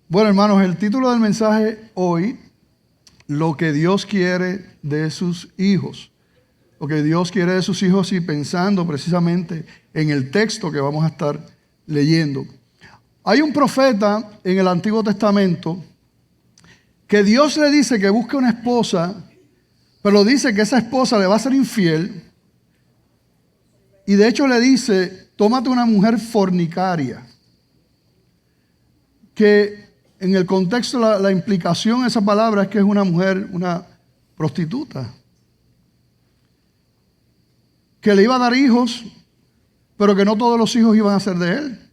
Bueno, hermanos, el título del mensaje hoy, lo que Dios quiere de sus hijos. Lo que Dios quiere de sus hijos y pensando precisamente en el texto que vamos a estar leyendo. Hay un profeta en el Antiguo Testamento que Dios le dice que busque una esposa, pero dice que esa esposa le va a ser infiel. Y de hecho le dice, tómate una mujer fornicaria. Que en el contexto, la implicación de esa palabra es que es una mujer, una prostituta. Que le iba a dar hijos, pero que no todos los hijos iban a ser de él.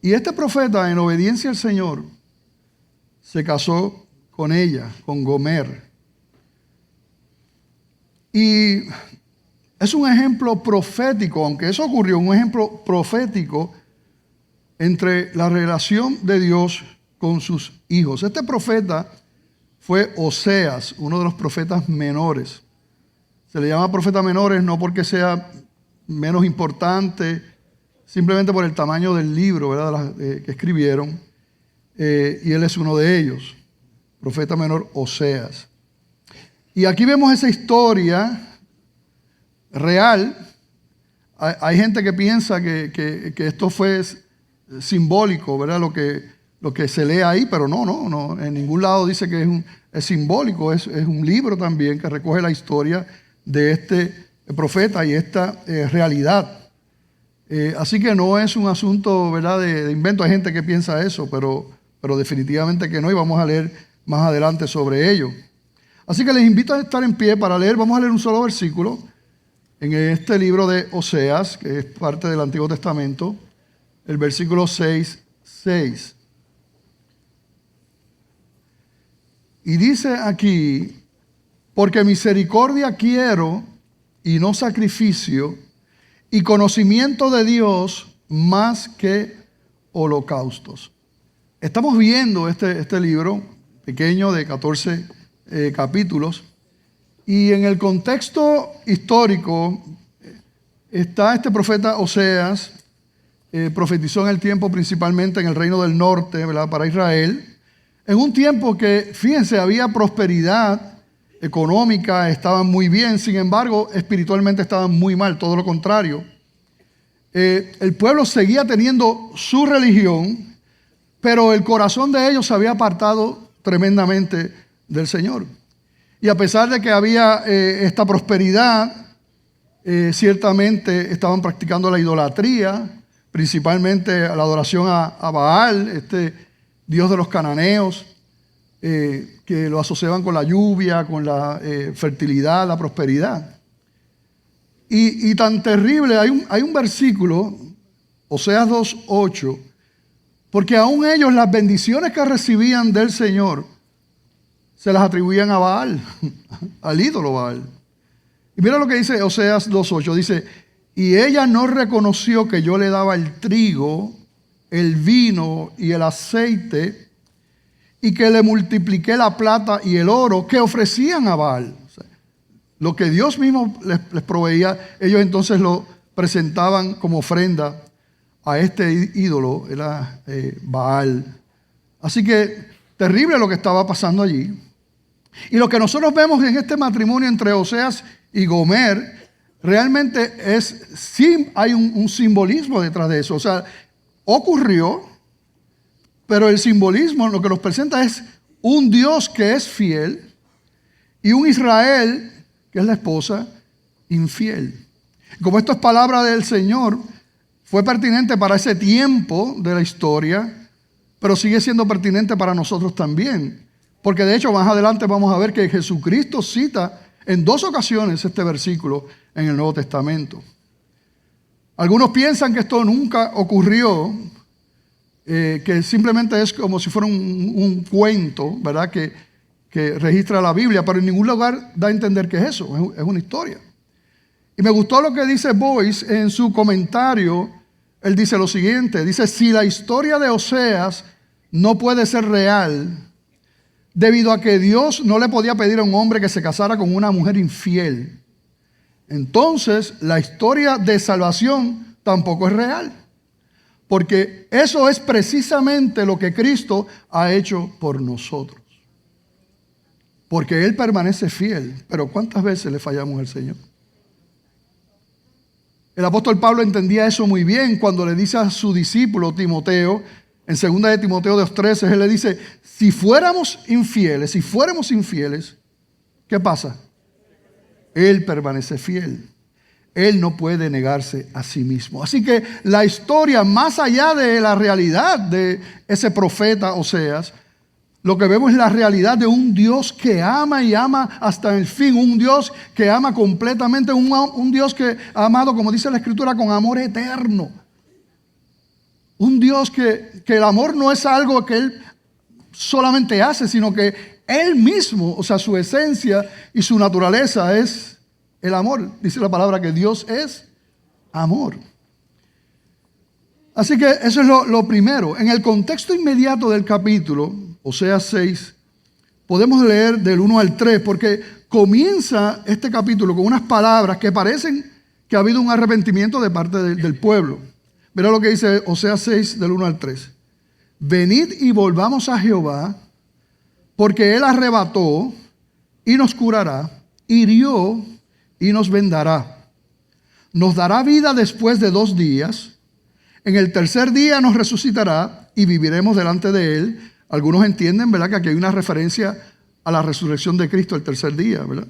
Y este profeta, en obediencia al Señor, se casó con ella, con Gomer. Y es un ejemplo profético, aunque eso ocurrió, un ejemplo profético entre la relación de Dios con sus hijos. Este profeta fue Oseas, uno de los profetas menores. Se le llama profeta menores no porque sea menos importante, simplemente por el tamaño del libro, ¿verdad? Que escribieron. Y él es uno de ellos, profeta menor Oseas. Y aquí vemos esa historia real. Hay gente que piensa que esto fue simbólico, ¿verdad? Lo que se lee ahí, pero no. En ningún lado dice que es simbólico. Es un libro también que recoge la historia de este profeta y esta realidad. Así que no es un asunto, ¿verdad?, de invento. Hay gente que piensa eso, pero definitivamente que no, y vamos a leer más adelante sobre ello. Así que les invito a estar en pie para leer. Vamos a leer un solo versículo en este libro de Oseas, que es parte del Antiguo Testamento. El versículo 6. Y dice aquí, porque misericordia quiero y no sacrificio, y conocimiento de Dios más que holocaustos. Estamos viendo este libro pequeño de 14 capítulos, y en el contexto histórico está este profeta Oseas. Profetizó en el tiempo principalmente en el reino del norte, ¿verdad?, para Israel. En un tiempo que, fíjense, había prosperidad económica, estaban muy bien, sin embargo, espiritualmente estaban muy mal, todo lo contrario. El pueblo seguía teniendo su religión, pero el corazón de ellos se había apartado tremendamente del Señor. Y a pesar de que había esta prosperidad, ciertamente estaban practicando la idolatría, principalmente la adoración a Baal, este dios de los cananeos, que lo asociaban con la lluvia, con la fertilidad, la prosperidad. Y tan terrible, hay un versículo, Oseas 2:8, porque aún ellos las bendiciones que recibían del Señor se las atribuían a Baal, al ídolo Baal. Y mira lo que dice Oseas 2:8, dice, y ella no reconoció que yo le daba el trigo, el vino y el aceite, y que le multipliqué la plata y el oro que ofrecían a Baal. O sea, lo que Dios mismo les proveía, ellos entonces lo presentaban como ofrenda a este ídolo, era Baal. Así que terrible lo que estaba pasando allí. Y lo que nosotros vemos en este matrimonio entre Oseas y Gomer, realmente sí hay un simbolismo detrás de eso. O sea, ocurrió, pero el simbolismo lo que nos presenta es un Dios que es fiel y un Israel, que es la esposa, infiel. Como esto es palabra del Señor, fue pertinente para ese tiempo de la historia, pero sigue siendo pertinente para nosotros también. Porque de hecho más adelante vamos a ver que Jesucristo cita en 2 ocasiones este versículo en el Nuevo Testamento. Algunos piensan que esto nunca ocurrió, que simplemente es como si fuera un cuento, ¿verdad? Que registra la Biblia, pero en ningún lugar da a entender que es eso, es una historia. Y me gustó lo que dice Boyce en su comentario. Él dice lo siguiente, dice: si la historia de Oseas no puede ser real, debido a que Dios no le podía pedir a un hombre que se casara con una mujer infiel, entonces la historia de salvación tampoco es real. Porque eso es precisamente lo que Cristo ha hecho por nosotros. Porque Él permanece fiel. Pero ¿cuántas veces le fallamos al Señor? El apóstol Pablo entendía eso muy bien cuando le dice a su discípulo Timoteo, en 2 de Timoteo 2:13, él le dice: si fuéramos infieles, ¿qué pasa? Él permanece fiel. Él no puede negarse a sí mismo. Así que la historia, más allá de la realidad de ese profeta Oseas, lo que vemos es la realidad de un Dios que ama y ama hasta el fin. Un Dios que ama completamente. Un Dios que ha amado, como dice la Escritura, con amor eterno. Un Dios que el amor no es algo que Él solamente hace, sino que Él mismo, o sea, su esencia y su naturaleza es el amor. Dice la palabra que Dios es amor. Así que eso es lo primero. En el contexto inmediato del capítulo, Oseas 6, podemos leer del 1 al 3, porque comienza este capítulo con unas palabras que parecen que ha habido un arrepentimiento de parte del pueblo. Mira lo que dice Oseas 6, del 1 al 3. Venid y volvamos a Jehová, porque Él arrebató y nos curará, hirió y nos vendará. Nos dará vida después de 2 días. En el tercer día nos resucitará y viviremos delante de Él. Algunos entienden, ¿verdad?, que aquí hay una referencia a la resurrección de Cristo el tercer día, ¿verdad?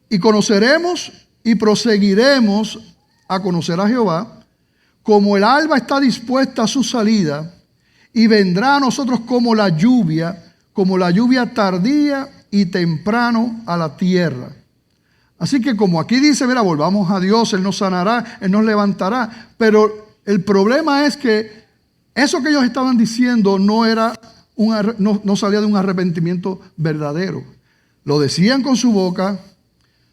Y conoceremos y proseguiremos a conocer a Jehová, como el alba está dispuesta a su salida, y vendrá a nosotros como la lluvia tardía y temprano a la tierra. Así que como aquí dice, mira, volvamos a Dios, Él nos sanará, Él nos levantará. Pero el problema es que eso que ellos estaban diciendo no salía de un arrepentimiento verdadero. Lo decían con su boca,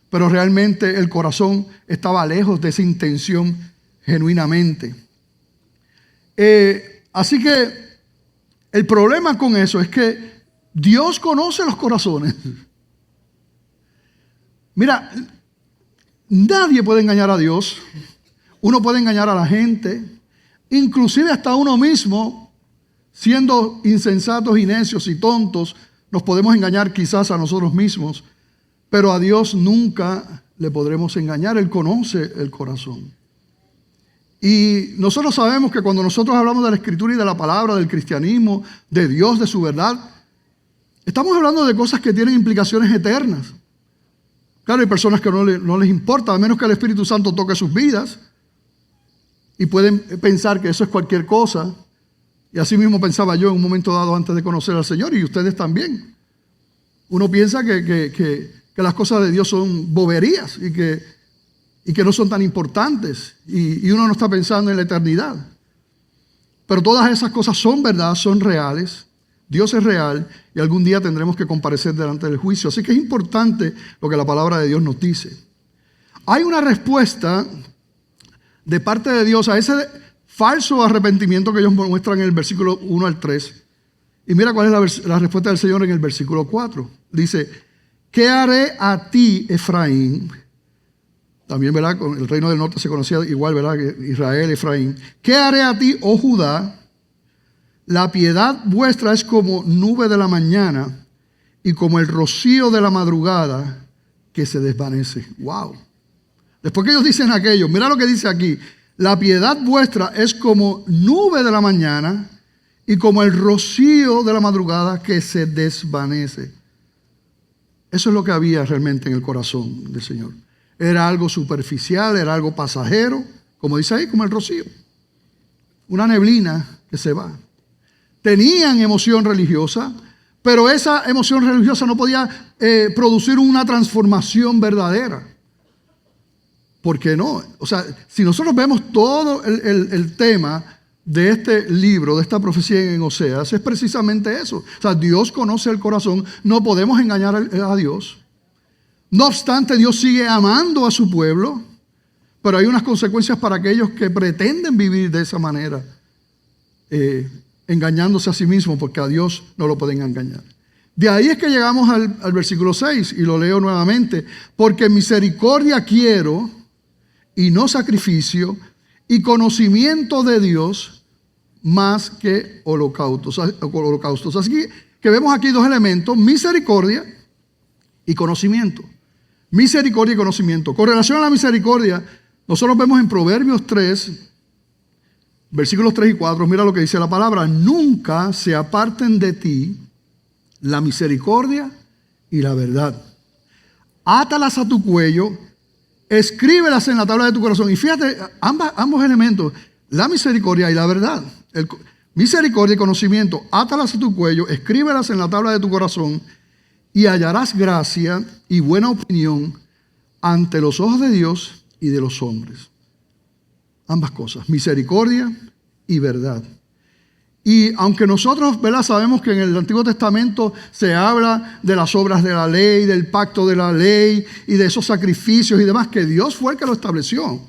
pero realmente el corazón estaba lejos de esa intención genuinamente. Así que el problema con eso es que Dios conoce los corazones. Mira, nadie puede engañar a Dios. Uno puede engañar a la gente, inclusive hasta uno mismo, siendo insensatos y necios y tontos, nos podemos engañar quizás a nosotros mismos, pero a Dios nunca le podremos engañar. Él conoce el corazón. Y nosotros sabemos que cuando nosotros hablamos de la Escritura y de la palabra, del cristianismo, de Dios, de su verdad, estamos hablando de cosas que tienen implicaciones eternas. Claro, hay personas que no les importa, a menos que el Espíritu Santo toque sus vidas, y pueden pensar que eso es cualquier cosa. Y así mismo pensaba yo en un momento dado antes de conocer al Señor, y ustedes también. Uno piensa que las cosas de Dios son boberías y que no son tan importantes, y uno no está pensando en la eternidad. Pero todas esas cosas son verdad, son reales. Dios es real y algún día tendremos que comparecer delante del juicio. Así que es importante lo que la palabra de Dios nos dice. Hay una respuesta de parte de Dios a ese falso arrepentimiento que ellos muestran en el versículo 1 al 3. Y mira cuál es la respuesta del Señor en el versículo 4. Dice: ¿qué haré a ti, Efraín? También, ¿verdad?, con el reino del norte se conocía igual, ¿verdad?, que Israel, Efraín. ¿Qué haré a ti, oh Judá? La piedad vuestra es como nube de la mañana y como el rocío de la madrugada que se desvanece. ¡Wow! Después que ellos dicen aquello, mira lo que dice aquí. La piedad vuestra es como nube de la mañana y como el rocío de la madrugada que se desvanece. Eso es lo que había realmente en el corazón del Señor. Era algo superficial, era algo pasajero, como dice ahí, como el rocío. Una neblina que se va. Tenían emoción religiosa, pero esa emoción religiosa no podía producir una transformación verdadera. ¿por qué no? O sea, si nosotros vemos todo el tema de este libro, de esta profecía en Oseas, es precisamente eso. O sea, Dios conoce el corazón, no podemos engañar a Dios. No obstante, Dios sigue amando a su pueblo, pero hay unas consecuencias para aquellos que pretenden vivir de esa manera, engañándose a sí mismos, porque a Dios no lo pueden engañar. De ahí es que llegamos al versículo 6, y lo leo nuevamente. Porque misericordia quiero, y no sacrificio, y conocimiento de Dios más que holocaustos. Así que vemos aquí dos elementos: misericordia y conocimiento. Misericordia y conocimiento. Con relación a la misericordia, nosotros vemos en Proverbios 3, versículos 3 y 4, mira lo que dice la palabra: nunca se aparten de ti la misericordia y la verdad. Átalas a tu cuello, escríbelas en la tabla de tu corazón. Y fíjate, ambos elementos, la misericordia y la verdad. Misericordia y conocimiento, átalas a tu cuello, escríbelas en la tabla de tu corazón, y hallarás gracia y buena opinión ante los ojos de Dios y de los hombres. Ambas cosas, misericordia y verdad. Y aunque nosotros, ¿verdad?, sabemos que en el Antiguo Testamento se habla de las obras de la ley, del pacto de la ley y de esos sacrificios y demás, que Dios fue el que lo estableció.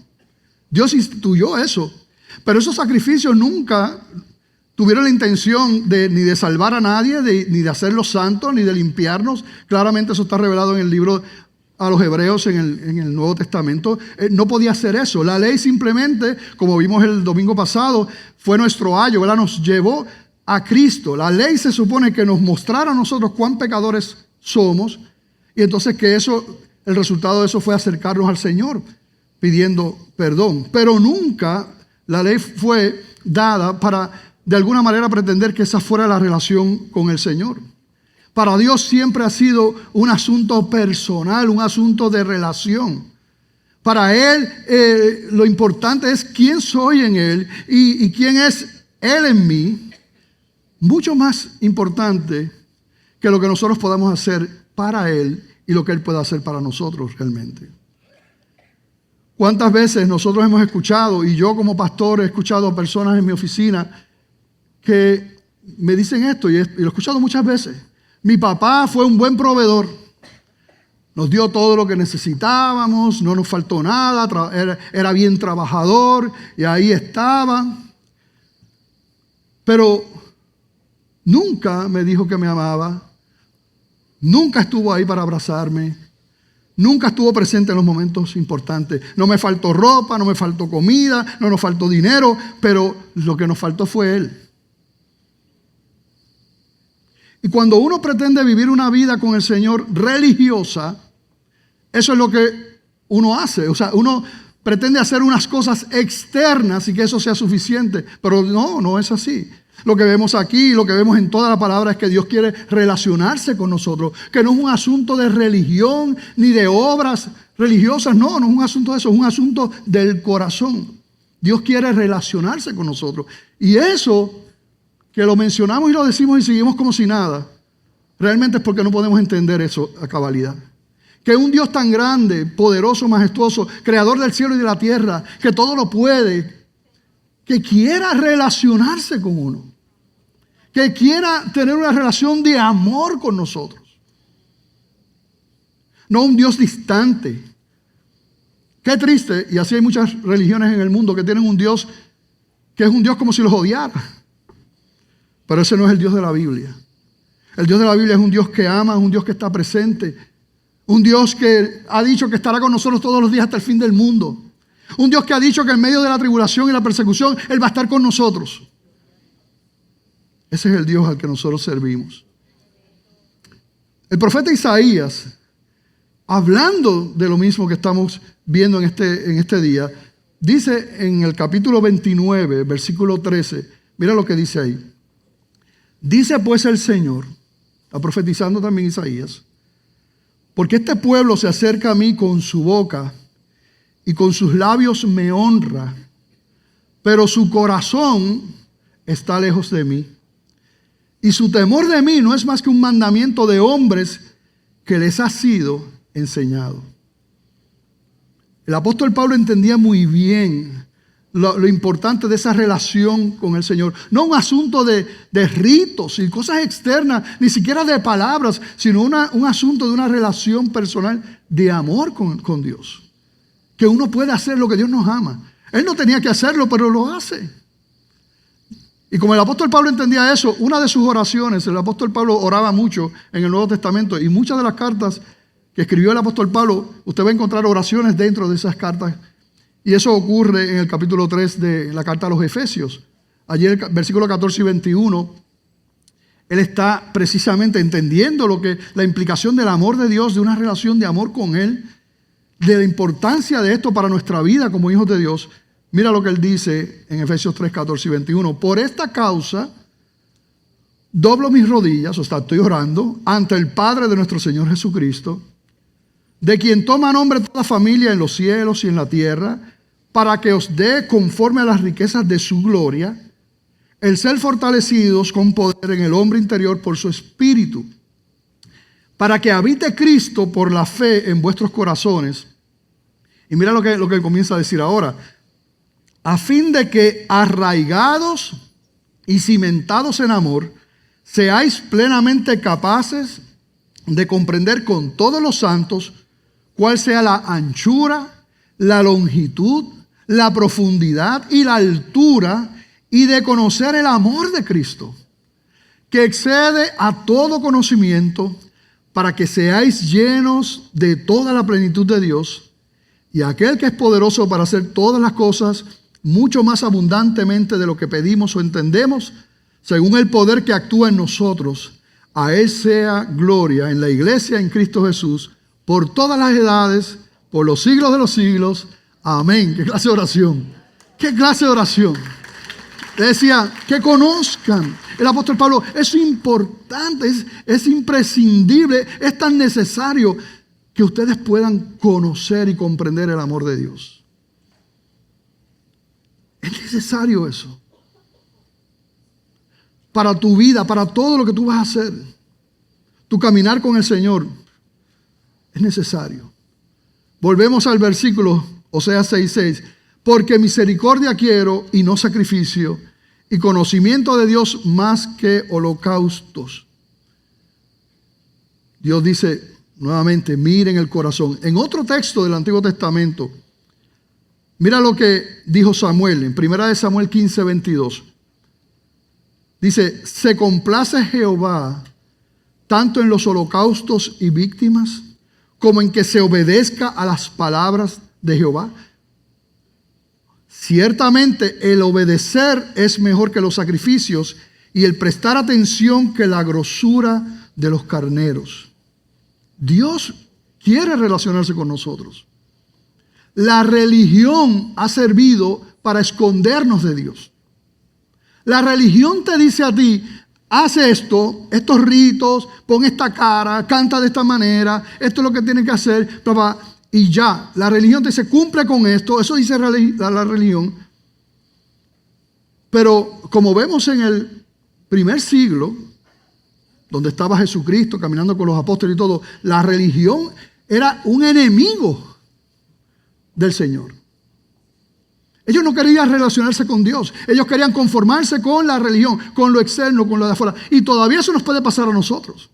Dios instituyó eso. Pero esos sacrificios nunca tuvieron la intención ni de salvar a nadie, ni de hacerlos santos, ni de limpiarnos. Claramente eso está revelado en el libro a los Hebreos en el Nuevo Testamento. No podía hacer eso. La ley simplemente, como vimos el domingo pasado, fue nuestro ayo, ¿verdad? Nos llevó a Cristo. La ley se supone que nos mostrara a nosotros cuán pecadores somos, y entonces que el resultado de eso fue acercarnos al Señor pidiendo perdón. Pero nunca la ley fue dada para de alguna manera pretender que esa fuera la relación con el Señor. Para Dios siempre ha sido un asunto personal, un asunto de relación. Para Él lo importante es quién soy en Él y quién es Él en mí. Mucho más importante que lo que nosotros podamos hacer para Él y lo que Él pueda hacer para nosotros realmente. ¿Cuántas veces nosotros hemos escuchado, y yo como pastor he escuchado a personas en mi oficina que me dicen esto, y lo he escuchado muchas veces: mi papá fue un buen proveedor, nos dio todo lo que necesitábamos, no nos faltó nada, era bien trabajador y ahí estaba. Pero nunca me dijo que me amaba, nunca estuvo ahí para abrazarme, nunca estuvo presente en los momentos importantes. No me faltó ropa, no me faltó comida, no nos faltó dinero, pero lo que nos faltó fue Él. Y cuando uno pretende vivir una vida con el Señor religiosa, eso es lo que uno hace. O sea, uno pretende hacer unas cosas externas y que eso sea suficiente. Pero no es así. Lo que vemos aquí, lo que vemos en toda la palabra es que Dios quiere relacionarse con nosotros. Que no es un asunto de religión ni de obras religiosas. No es un asunto de eso, es un asunto del corazón. Dios quiere relacionarse con nosotros. Y eso, que lo mencionamos y lo decimos y seguimos como si nada, realmente es porque no podemos entender eso a cabalidad. Que un Dios tan grande, poderoso, majestuoso, creador del cielo y de la tierra, que todo lo puede, que quiera relacionarse con uno, que quiera tener una relación de amor con nosotros. No un Dios distante. Qué triste, y así hay muchas religiones en el mundo que tienen un Dios que es un Dios como si los odiara. Pero ese no es el Dios de la Biblia. El Dios de la Biblia es un Dios que ama, es un Dios que está presente. Un Dios que ha dicho que estará con nosotros todos los días hasta el fin del mundo. Un Dios que ha dicho que en medio de la tribulación y la persecución Él va a estar con nosotros. Ese es el Dios al que nosotros servimos. El profeta Isaías, hablando de lo mismo que estamos viendo en este día, dice en el capítulo 29, versículo 13, mira lo que dice ahí. Dice pues el Señor, está profetizando también Isaías: porque este pueblo se acerca a mí con su boca y con sus labios me honra, pero su corazón está lejos de mí. Y su temor de mí no es más que un mandamiento de hombres que les ha sido enseñado. El apóstol Pablo entendía muy bien lo importante de esa relación con el Señor. No un asunto de ritos y cosas externas, ni siquiera de palabras, sino un asunto de una relación personal de amor con Dios. Que uno puede hacer lo que Dios nos ama. Él no tenía que hacerlo, pero lo hace. Y como el apóstol Pablo entendía eso, una de sus oraciones, el apóstol Pablo oraba mucho en el Nuevo Testamento, y muchas de las cartas que escribió el apóstol Pablo, usted va a encontrar oraciones dentro de esas cartas. Y eso ocurre en el capítulo 3 de la carta a los Efesios. Allí en el versículo 14 y 21, él está precisamente entendiendo la implicación del amor de Dios, de una relación de amor con Él, de la importancia de esto para nuestra vida como hijos de Dios. Mira lo que él dice en Efesios 3, 14 y 21. Por esta causa, doblo mis rodillas, o sea, estoy orando, ante el Padre de nuestro Señor Jesucristo, de quien toma nombre toda familia en los cielos y en la tierra, para que os dé, conforme a las riquezas de su gloria, el ser fortalecidos con poder en el hombre interior por su espíritu, para que habite Cristo por la fe en vuestros corazones. Y mira lo que comienza a decir ahora. A fin de que, arraigados y cimentados en amor, seáis plenamente capaces de comprender con todos los santos cuál sea la anchura, la longitud, la profundidad y la altura, y de conocer el amor de Cristo, que excede a todo conocimiento, para que seáis llenos de toda la plenitud de Dios. Y aquel que es poderoso para hacer todas las cosas mucho más abundantemente de lo que pedimos o entendemos, según el poder que actúa en nosotros, a Él sea gloria en la iglesia en Cristo Jesús, por todas las edades, por los siglos de los siglos. Amén. ¿Qué clase de oración? ¿Qué clase de oración? Decía, que conozcan. El apóstol Pablo, es importante, es imprescindible, es tan necesario que ustedes puedan conocer y comprender el amor de Dios. Es necesario eso. Para tu vida, para todo lo que tú vas a hacer. Tu caminar con el Señor. Es necesario. Volvemos al versículo, Oseas 6:6. Porque misericordia quiero y no sacrificio, y conocimiento de Dios más que holocaustos. Dios dice nuevamente, miren el corazón. En otro texto del Antiguo Testamento, mira lo que dijo Samuel en 1 Samuel 15:22. Dice, se complace Jehová tanto en los holocaustos y víctimas, como en que se obedezca a las palabras de Jehová. Ciertamente el obedecer es mejor que los sacrificios, y el prestar atención que la grosura de los carneros. Dios quiere relacionarse con nosotros. La religión ha servido para escondernos de Dios. La religión te dice a ti, haz esto, estos ritos, pon esta cara, canta de esta manera, esto es lo que tienes que hacer, papá. Y ya, la religión te dice, cumple con esto, eso dice la religión. Pero como vemos en el primer siglo, donde estaba Jesucristo caminando con los apóstoles y todo, la religión era un enemigo del Señor. Ellos no querían relacionarse con Dios, ellos querían conformarse con la religión, con lo externo, con lo de afuera. Y todavía eso nos puede pasar a nosotros.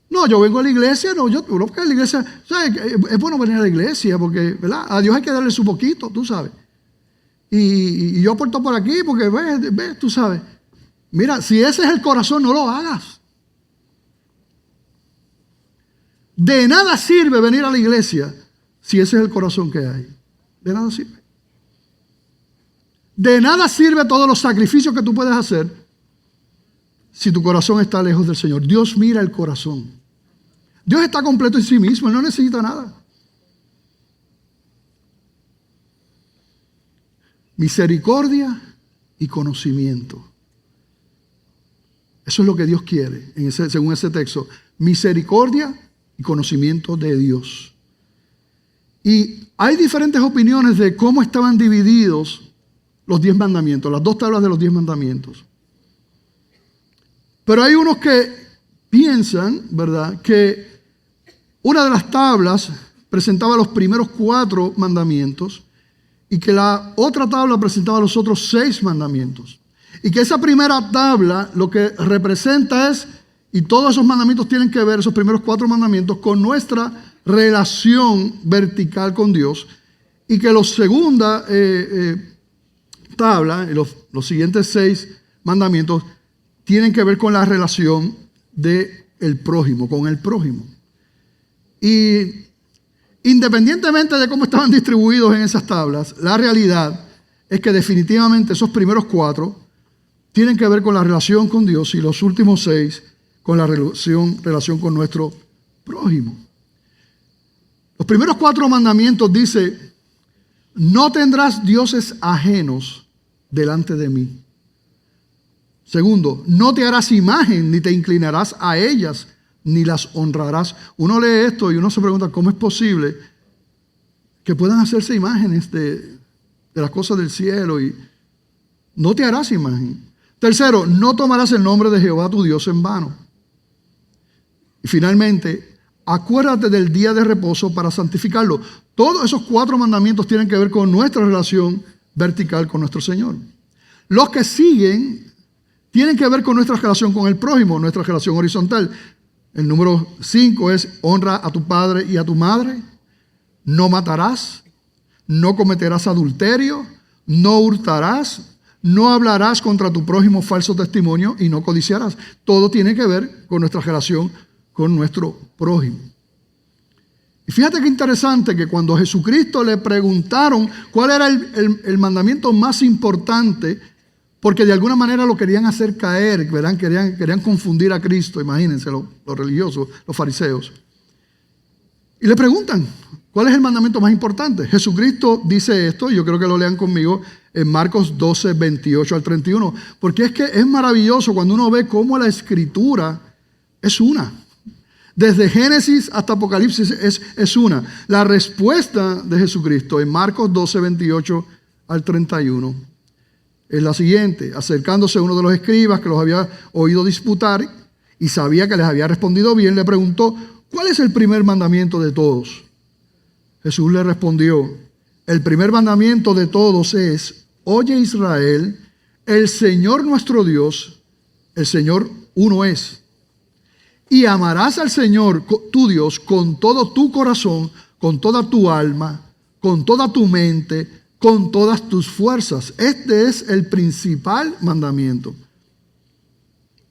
No, yo vengo a la iglesia, no, yo creo que a la iglesia, ¿sabes? Es bueno venir a la iglesia porque, ¿verdad? A Dios hay que darle su poquito, tú sabes. Y yo aporto por aquí porque, ves, tú sabes. Mira, si ese es el corazón, no lo hagas. De nada sirve venir a la iglesia si ese es el corazón que hay. De nada sirve. De nada sirve todos los sacrificios que tú puedes hacer si tu corazón está lejos del Señor. Dios mira el corazón. Dios está completo en sí mismo, Él no necesita nada. Misericordia y conocimiento. Eso es lo que Dios quiere, según ese texto. Misericordia y conocimiento de Dios. Y hay diferentes opiniones de cómo estaban divididos los 10 mandamientos, las 2 tablas de los 10 mandamientos. Pero hay unos que piensan, ¿verdad?, que una de las tablas presentaba los primeros 4 mandamientos y que la otra tabla presentaba los otros 6 mandamientos. Y que esa primera tabla lo que representa es, y todos esos mandamientos tienen que ver, esos primeros 4 mandamientos, con nuestra relación vertical con Dios. Y que la segunda tabla, los siguientes 6 mandamientos, tienen que ver con la relación del prójimo, con el prójimo. Y independientemente de cómo estaban distribuidos en esas tablas, la realidad es que definitivamente esos primeros 4 tienen que ver con la relación con Dios y los últimos 6 con la relación con nuestro prójimo. Los primeros 4 mandamientos dice: no tendrás dioses ajenos delante de mí. Segundo, no te harás imagen ni te inclinarás a ellas ni las honrarás. Uno lee esto y uno se pregunta cómo es posible que puedan hacerse imágenes de las cosas del cielo, y no te harás imagen. Tercero, no tomarás el nombre de Jehová tu Dios en vano. Y finalmente, acuérdate del día de reposo para santificarlo. Todos esos 4 mandamientos tienen que ver con nuestra relación vertical con nuestro Señor. Los que siguen tienen que ver con nuestra relación con el prójimo, nuestra relación horizontal. El número 5 es: honra a tu padre y a tu madre. No matarás. No cometerás adulterio. No hurtarás. No hablarás contra tu prójimo falso testimonio y no codiciarás. Todo tiene que ver con nuestra relación con nuestro prójimo. Y fíjate qué interesante que cuando a Jesucristo le preguntaron cuál era el mandamiento más importante, porque de alguna manera lo querían hacer caer, ¿verdad? Querían confundir a Cristo, imagínense los religiosos, los fariseos. Y le preguntan, ¿cuál es el mandamiento más importante? Jesucristo dice esto, y yo creo que lo lean conmigo, en Marcos 12, 28 al 31, porque es que es maravilloso cuando uno ve cómo la Escritura es una. Desde Génesis hasta Apocalipsis es una. La respuesta de Jesucristo en Marcos 12, 28 al 31 es la siguiente. Acercándose uno de los escribas que los había oído disputar y sabía que les había respondido bien, le preguntó: ¿cuál es el primer mandamiento de todos? Jesús le respondió: el primer mandamiento de todos es: oye Israel, el Señor nuestro Dios, el Señor uno es. Y amarás al Señor tu Dios con todo tu corazón, con toda tu alma, con toda tu mente, con todas tus fuerzas. Este es el principal mandamiento.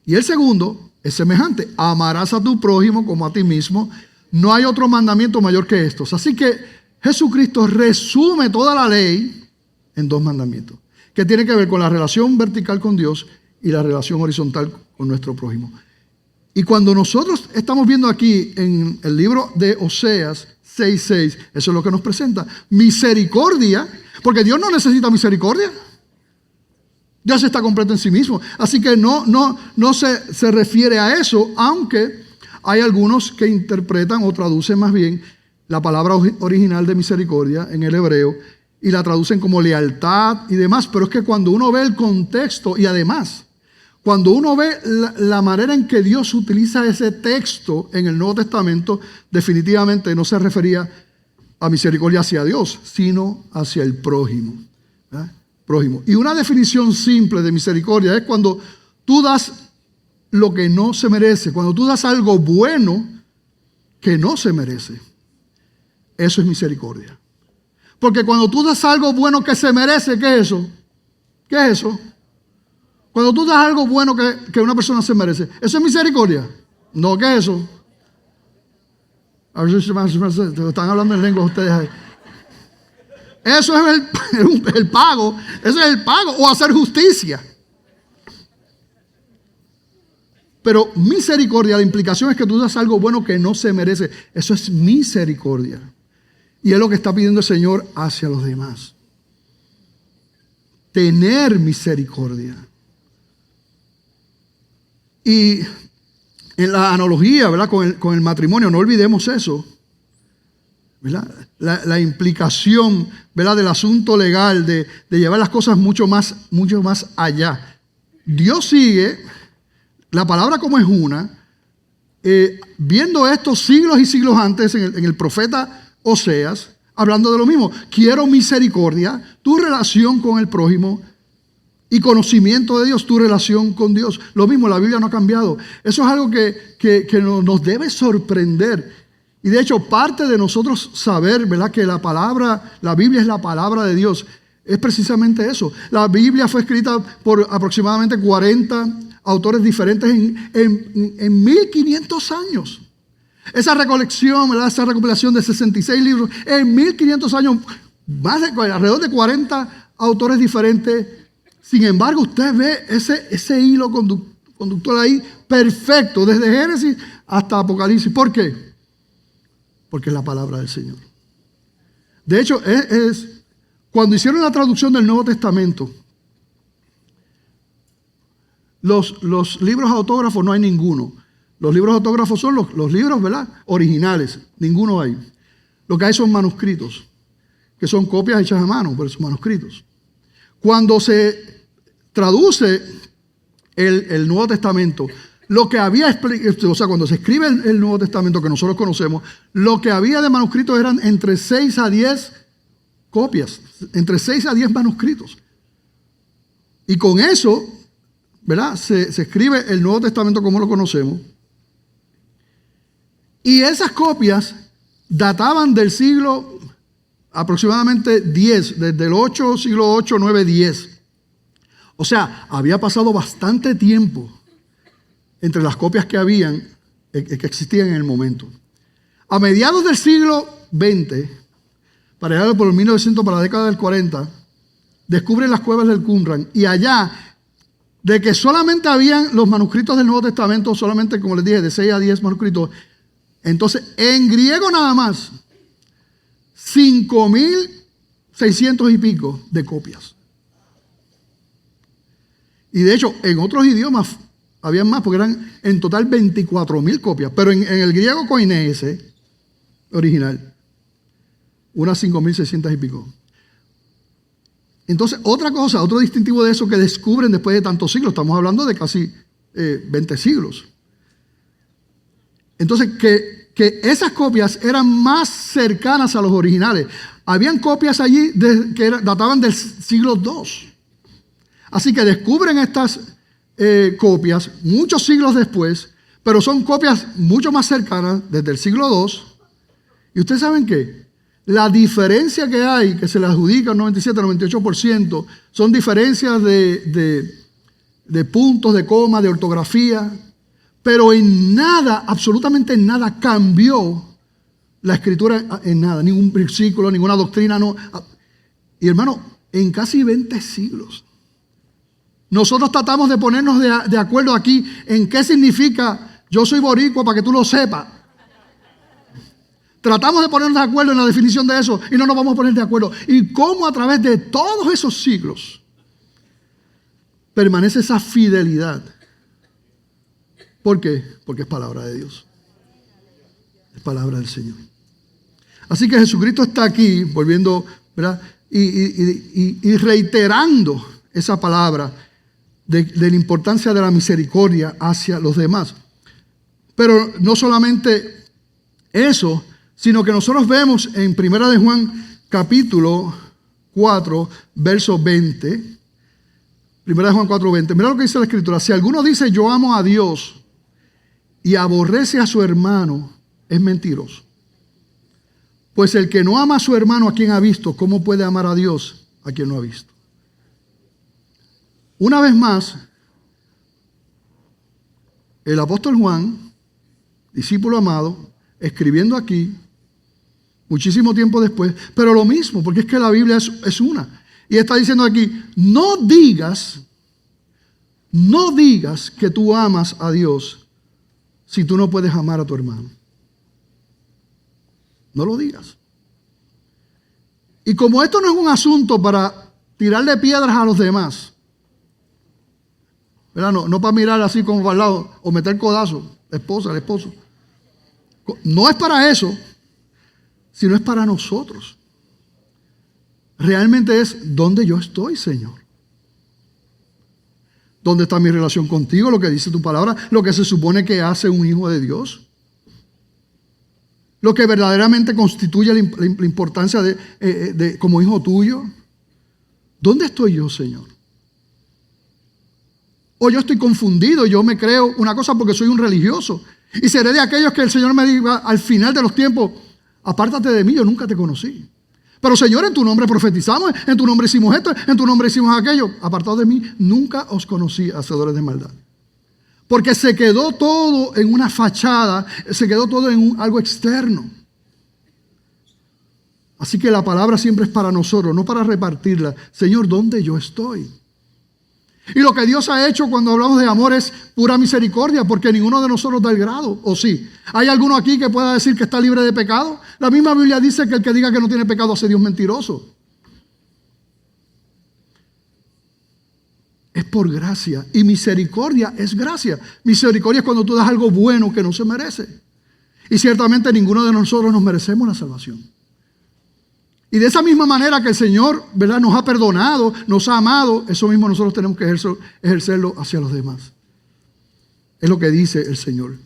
Y el segundo es semejante: amarás a tu prójimo como a ti mismo. No hay otro mandamiento mayor que estos. Así que Jesucristo resume toda la ley en 2 mandamientos, que tienen que ver con la relación vertical con Dios y la relación horizontal con nuestro prójimo. Y cuando nosotros estamos viendo aquí en el libro de Oseas 6:6, eso es lo que nos presenta: misericordia, porque Dios no necesita misericordia. Dios está completo en sí mismo. Así que no se refiere a eso, aunque hay algunos que interpretan o traducen más bien la palabra original de misericordia en el hebreo y la traducen como lealtad y demás. Pero es que cuando uno ve el contexto y además cuando uno ve la manera en que Dios utiliza ese texto en el Nuevo Testamento, definitivamente no se refería a misericordia hacia Dios, sino hacia el prójimo. ¿Verdad? Prójimo. Y una definición simple de misericordia es cuando tú das lo que no se merece, cuando tú das algo bueno que no se merece. Eso es misericordia. Porque cuando tú das algo bueno que se merece, ¿qué es eso? ¿Qué es eso? Cuando tú das algo bueno que una persona se merece, ¿eso es misericordia? No, ¿qué es eso? A ver si están hablando en lengua ustedes ahí. Eso es el pago. Ese es el pago o hacer justicia. Pero misericordia, la implicación es que tú das algo bueno que no se merece. Eso es misericordia. Y es lo que está pidiendo el Señor hacia los demás. Tener misericordia. Y en la analogía, ¿verdad? Con el matrimonio, no olvidemos eso, ¿verdad? La implicación, ¿verdad? Del asunto legal, de llevar las cosas mucho más allá. Dios sigue, la palabra como es una, viendo esto siglos y siglos antes en el profeta Oseas, hablando de lo mismo. Quiero misericordia, tu relación con el prójimo, y conocimiento de Dios, tu relación con Dios. Lo mismo, la Biblia no ha cambiado. Eso es algo que nos debe sorprender. Y de hecho, parte de nosotros saber, ¿verdad?, que la Biblia es la palabra de Dios, es precisamente eso. La Biblia fue escrita por aproximadamente 40 autores diferentes en 1500 años. Esa recolección, ¿verdad?, esa recopilación de 66 libros, en 1500 años, alrededor de 40 autores diferentes. Sin embargo, usted ve ese hilo conductor ahí perfecto, desde Génesis hasta Apocalipsis. ¿Por qué? Porque es la palabra del Señor. De hecho, cuando hicieron la traducción del Nuevo Testamento, los libros autógrafos no hay ninguno. Los libros autógrafos son los libros, ¿verdad?, originales. Ninguno hay. Lo que hay son manuscritos, que son copias hechas a mano, pero son manuscritos. Cuando se traduce el Nuevo Testamento, lo que había, o sea, cuando se escribe el Nuevo Testamento que nosotros conocemos, lo que había de manuscritos eran entre 6 a 10 copias, entre 6 a 10 manuscritos. Y con eso, ¿verdad?, se escribe el Nuevo Testamento como lo conocemos. Y esas copias databan del siglo aproximadamente 10, desde el 8, siglo 8, 9, 10. O sea, había pasado bastante tiempo entre las copias que existían en el momento. A mediados del siglo XX, para allá por el 1900, para la década del 40, descubren las cuevas del Qumran. Y allá, de que solamente habían los manuscritos del Nuevo Testamento, solamente, como les dije, de 6 a 10 manuscritos. Entonces, en griego nada más, 5,600 y pico de copias. Y de hecho, en otros idiomas habían más, porque eran en total 24,000 copias. Pero en el griego koiné original, unas 5,600 y pico. Entonces, otra cosa, otro distintivo de eso que descubren después de tantos siglos, estamos hablando de casi 20 siglos. Entonces, que esas copias eran más cercanas a los originales. Habían copias allí que databan del siglo II. Así que descubren estas copias muchos siglos después, pero son copias mucho más cercanas desde el siglo II. ¿Y ustedes saben qué? La diferencia que hay, que se le adjudica un 97-98%, son diferencias de puntos, de coma, de ortografía, pero en nada, absolutamente en nada cambió la escritura, en nada, ningún versículo, ninguna doctrina, no. Y hermano, en casi 20 siglos. Nosotros tratamos de ponernos de acuerdo aquí en qué significa yo soy boricua para que tú lo sepas. Tratamos de ponernos de acuerdo en la definición de eso y no nos vamos a poner de acuerdo. Y cómo a través de todos esos siglos permanece esa fidelidad. ¿Por qué? Porque es palabra de Dios. Es palabra del Señor. Así que Jesucristo está aquí, volviendo, ¿verdad?, y reiterando esa palabra de la importancia de la misericordia hacia los demás. Pero no solamente eso, sino que nosotros vemos en 1 de Juan capítulo 4, verso 20. 1 de Juan 4, 20. Mira lo que dice la Escritura. Si alguno dice yo amo a Dios y aborrece a su hermano, es mentiroso. Pues el que no ama a su hermano a quien ha visto, ¿cómo puede amar a Dios a quien no ha visto? Una vez más, el apóstol Juan, discípulo amado, escribiendo aquí, muchísimo tiempo después, pero lo mismo, porque es que la Biblia es una. Y está diciendo aquí, no digas que tú amas a Dios si tú no puedes amar a tu hermano. No lo digas. Y como esto no es un asunto para tirarle piedras a los demás, ¿verdad? No para mirar así como para el lado o meter codazo, la esposa, el esposo. No es para eso, sino es para nosotros. Realmente es donde yo estoy, Señor. ¿Dónde está mi relación contigo? Lo que dice tu palabra, lo que se supone que hace un hijo de Dios. Lo que verdaderamente constituye la importancia de como hijo tuyo. ¿Dónde estoy yo, Señor? O yo estoy confundido, yo me creo una cosa porque soy un religioso. Y seré de aquellos que el Señor me diga al final de los tiempos, apártate de mí, yo nunca te conocí. Pero Señor, en tu nombre profetizamos, en tu nombre hicimos esto, en tu nombre hicimos aquello. Apartados de mí, nunca os conocí, hacedores de maldad. Porque se quedó todo en una fachada, se quedó todo en algo externo. Así que la palabra siempre es para nosotros, no para repartirla. Señor, ¿dónde yo estoy? Y lo que Dios ha hecho cuando hablamos de amor es pura misericordia, porque ninguno de nosotros da el grado, ¿o sí? ¿Hay alguno aquí que pueda decir que está libre de pecado? La misma Biblia dice que el que diga que no tiene pecado hace Dios mentiroso. Es por gracia, y misericordia es gracia. Misericordia es cuando tú das algo bueno que no se merece. Y ciertamente ninguno de nosotros nos merecemos la salvación. Y de esa misma manera que el Señor, ¿verdad?, nos ha perdonado, nos ha amado, eso mismo nosotros tenemos que ejercerlo hacia los demás. Es lo que dice el Señor.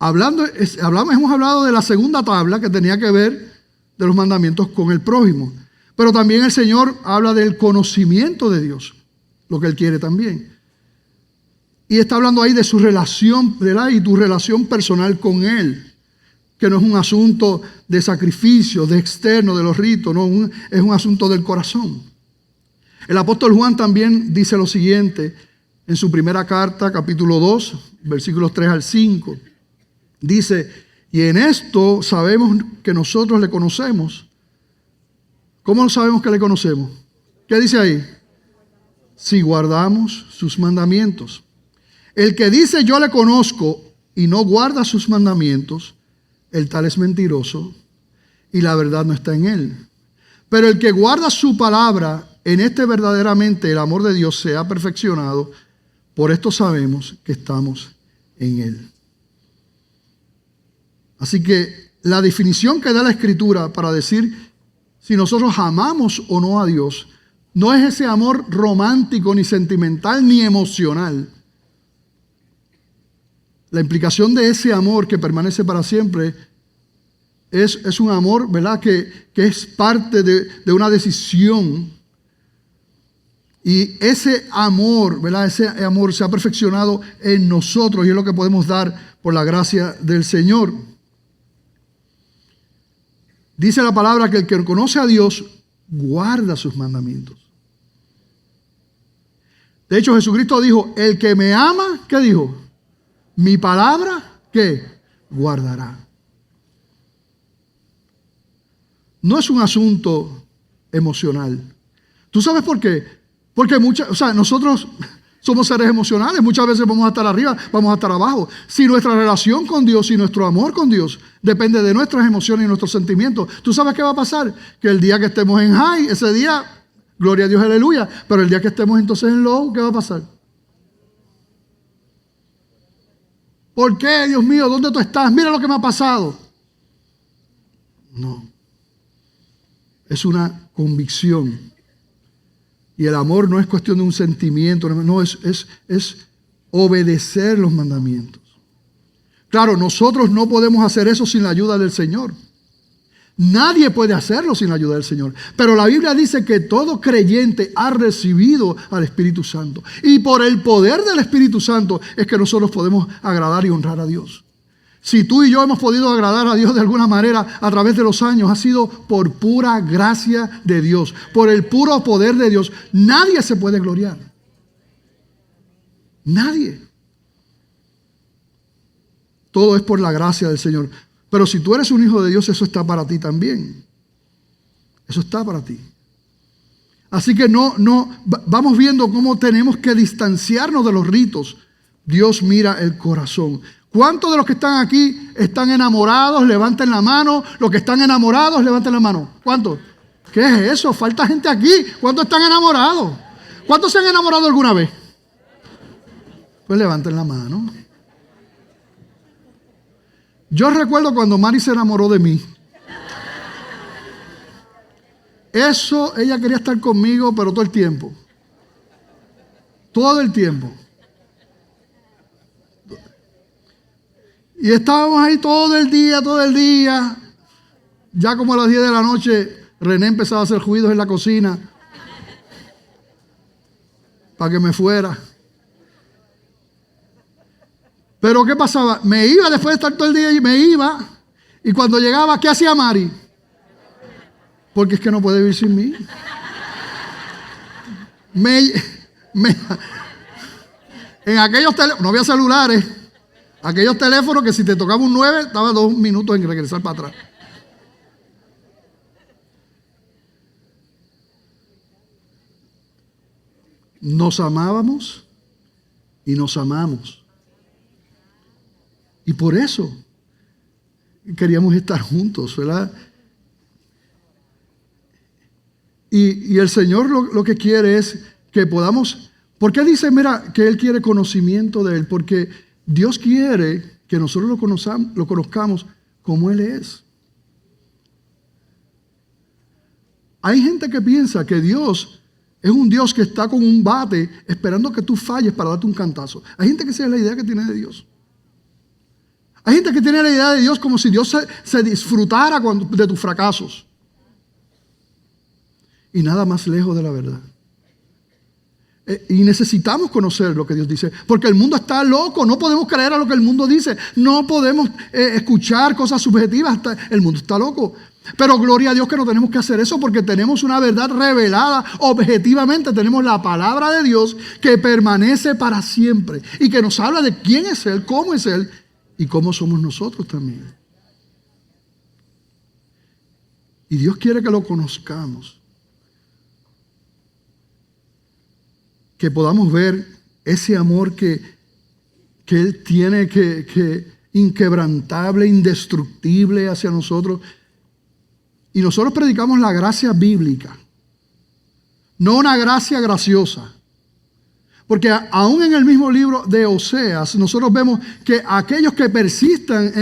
Hemos hablado de la segunda tabla que tenía que ver de los mandamientos con el prójimo. Pero también el Señor habla del conocimiento de Dios, lo que Él quiere también. Y está hablando ahí de su relación, ¿verdad?, y tu relación personal con Él. Que no es un asunto de sacrificio, de externo, de los ritos, no, es un asunto del corazón. El apóstol Juan también dice lo siguiente en su primera carta, capítulo 2, versículos 3 al 5. Dice, y en esto sabemos que nosotros le conocemos. ¿Cómo sabemos que le conocemos? ¿Qué dice ahí? Si guardamos sus mandamientos. El que dice yo le conozco y no guarda sus mandamientos, el tal es mentiroso y la verdad no está en él. Pero el que guarda su palabra, en este verdaderamente el amor de Dios se ha perfeccionado. Por esto sabemos que estamos en él. Así que la definición que da la Escritura para decir si nosotros amamos o no a Dios, no es ese amor romántico, ni sentimental, ni emocional. La implicación de ese amor que permanece para siempre es un amor, ¿verdad?, que es parte de una decisión. Y ese amor, ¿verdad?, ese amor se ha perfeccionado en nosotros y es lo que podemos dar por la gracia del Señor. Dice la palabra que el que conoce a Dios guarda sus mandamientos. De hecho, Jesucristo dijo, el que me ama, ¿qué dijo? Mi palabra, ¿qué? Guardará. No es un asunto emocional. ¿Tú sabes por qué? Porque nosotros somos seres emocionales. Muchas veces vamos a estar arriba, vamos a estar abajo. Si nuestra relación con Dios y nuestro amor con Dios depende de nuestras emociones y nuestros sentimientos, ¿tú sabes qué va a pasar? Que el día que estemos en high, ese día, gloria a Dios, aleluya. Pero el día que estemos entonces en low, ¿qué va a pasar? ¿Por qué, Dios mío? ¿Dónde tú estás? Mira lo que me ha pasado. No. Es una convicción. Y el amor no es cuestión de un sentimiento, no, es obedecer los mandamientos. Claro, nosotros no podemos hacer eso sin la ayuda del Señor. Nadie puede hacerlo sin la ayuda del Señor. Pero la Biblia dice que todo creyente ha recibido al Espíritu Santo. Y por el poder del Espíritu Santo es que nosotros podemos agradar y honrar a Dios. Si tú y yo hemos podido agradar a Dios de alguna manera a través de los años, ha sido por pura gracia de Dios, por el puro poder de Dios. Nadie se puede gloriar. Nadie. Todo es por la gracia del Señor. Pero si tú eres un hijo de Dios, eso está para ti también. Eso está para ti. Así que vamos viendo cómo tenemos que distanciarnos de los ritos. Dios mira el corazón. ¿Cuántos de los que están aquí están enamorados? Levanten la mano. Los que están enamorados, levanten la mano. ¿Cuántos? ¿Qué es eso? Falta gente aquí. ¿Cuántos están enamorados? ¿Cuántos se han enamorado alguna vez? Pues levanten la mano. Yo recuerdo cuando Mari se enamoró de mí. Ella quería estar conmigo, pero todo el tiempo. Todo el tiempo. Y estábamos ahí todo el día. Ya como a las 10 de la noche, René empezaba a hacer ruidos en la cocina para que me fuera. Pero ¿qué pasaba? Me iba después de estar todo el día y me iba. Y cuando llegaba, ¿qué hacía Mari? Porque es que no puede vivir sin mí. En aquellos teléfonos, no había celulares, aquellos teléfonos que si te tocaba un 9, estaba 2 minutos en regresar para atrás. Nos amábamos y nos amamos. Y por eso queríamos estar juntos, ¿verdad? Y el Señor lo que quiere es que podamos... ¿Por qué dice, mira, que Él quiere conocimiento de Él? Porque Dios quiere que nosotros lo conozcamos como Él es. Hay gente que piensa que Dios es un Dios que está con un bate esperando que tú falles para darte un cantazo. Hay gente que esa es la idea que tiene de Dios. Hay gente que tiene la idea de Dios como si Dios se disfrutara de tus fracasos. Y nada más lejos de la verdad. Y necesitamos conocer lo que Dios dice, porque el mundo está loco, no podemos creer a lo que el mundo dice, no podemos escuchar cosas subjetivas, el mundo está loco. Pero gloria a Dios que no tenemos que hacer eso, porque tenemos una verdad revelada objetivamente, tenemos la palabra de Dios que permanece para siempre y que nos habla de quién es Él, cómo es Él y cómo somos nosotros también. Y Dios quiere que lo conozcamos. Que podamos ver ese amor que Él tiene, que inquebrantable, indestructible hacia nosotros. Y nosotros predicamos la gracia bíblica, no una gracia graciosa. Porque aún en el mismo libro de Oseas, nosotros vemos que aquellos que persistan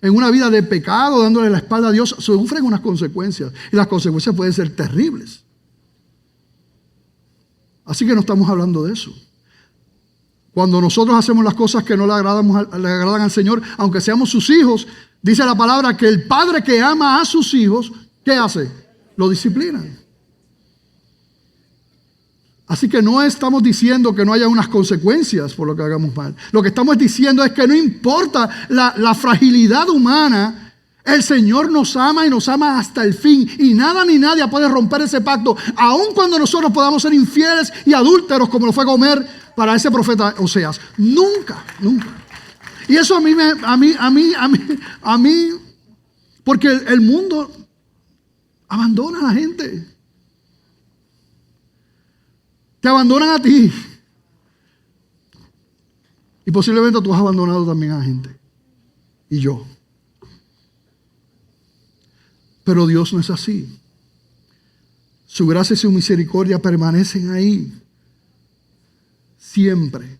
en una vida de pecado, dándole la espalda a Dios, sufren unas consecuencias. Y las consecuencias pueden ser terribles. Así que no estamos hablando de eso. Cuando nosotros hacemos las cosas que no le agradan al Señor, aunque seamos sus hijos, dice la palabra que el padre que ama a sus hijos, ¿qué hace? Lo disciplina. Así que no estamos diciendo que no haya unas consecuencias por lo que hagamos mal. Lo que estamos diciendo es que no importa la fragilidad humana, el Señor nos ama y nos ama hasta el fin. Y nada ni nadie puede romper ese pacto, aun cuando nosotros podamos ser infieles y adúlteros, como lo fue Gomer para ese profeta Oseas. Nunca, nunca. Y eso a mí, porque el mundo abandona a la gente. Te abandonan a ti. Y posiblemente tú has abandonado también a la gente. Y yo. Pero Dios no es así. Su gracia y su misericordia permanecen ahí. Siempre.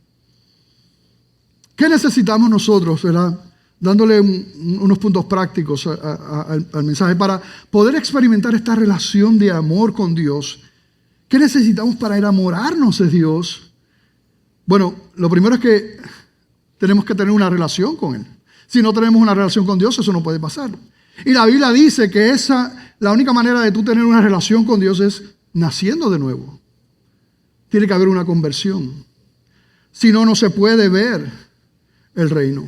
¿Qué necesitamos nosotros, verdad? Dándole unos puntos prácticos al mensaje para poder experimentar esta relación de amor con Dios. ¿Qué necesitamos para enamorarnos de Dios? Bueno, lo primero es que tenemos que tener una relación con Él. Si no tenemos una relación con Dios, eso no puede pasar. Y la Biblia dice que la única manera de tú tener una relación con Dios es naciendo de nuevo. Tiene que haber una conversión. Si no, no se puede ver el reino.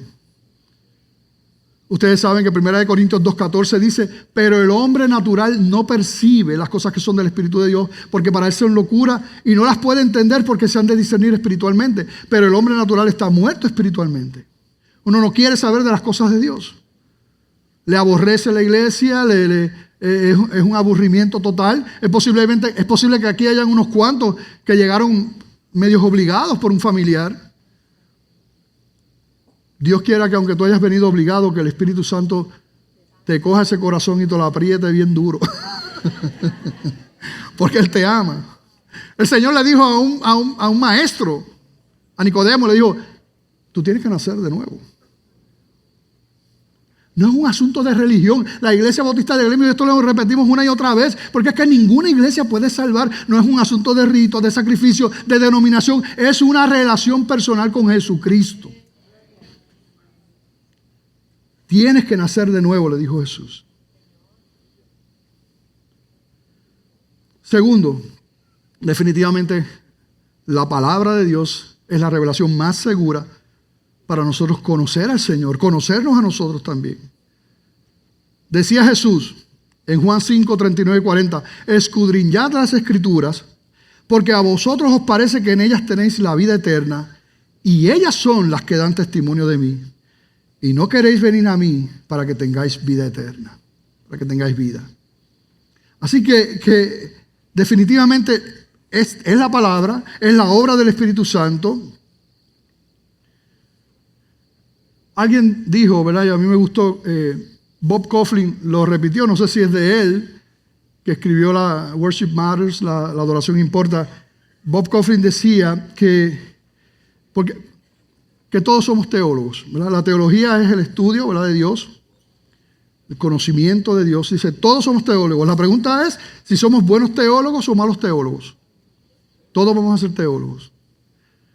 Ustedes saben que 1 Corintios 2:14 dice, pero el hombre natural no percibe las cosas que son del Espíritu de Dios, porque para él son locura y no las puede entender porque se han de discernir espiritualmente. Pero el hombre natural está muerto espiritualmente. Uno no quiere saber de las cosas de Dios. Le aborrece la iglesia, es un aburrimiento total. Es posible que aquí hayan unos cuantos que llegaron medios obligados por un familiar. Dios quiera que aunque tú hayas venido obligado, que el Espíritu Santo te coja ese corazón y te lo apriete bien duro. Porque Él te ama. El Señor le dijo a un maestro, a Nicodemo, le dijo, tú tienes que nacer de nuevo. No es un asunto de religión. La Iglesia Bautista de Gremio, esto lo repetimos una y otra vez, porque es que ninguna iglesia puede salvar. No es un asunto de rito, de sacrificio, de denominación. Es una relación personal con Jesucristo. Tienes que nacer de nuevo, le dijo Jesús. Segundo, definitivamente la palabra de Dios es la revelación más segura para nosotros conocer al Señor, conocernos a nosotros también. Decía Jesús en Juan 5, 39 y 40, escudriñad las Escrituras, porque a vosotros os parece que en ellas tenéis la vida eterna, y ellas son las que dan testimonio de mí. Y no queréis venir a mí para que tengáis vida eterna, para que tengáis vida. Así que definitivamente es la palabra, es la obra del Espíritu Santo. Alguien dijo, ¿verdad? Y a mí me gustó, Bob Coughlin lo repitió, no sé si es de él, que escribió la Worship Matters, la adoración importa. Bob Coughlin decía que todos somos teólogos, ¿verdad? La teología es el estudio, ¿verdad?, de Dios, el conocimiento de Dios. Dice, todos somos teólogos. La pregunta es si somos buenos teólogos o malos teólogos. Todos vamos a ser teólogos.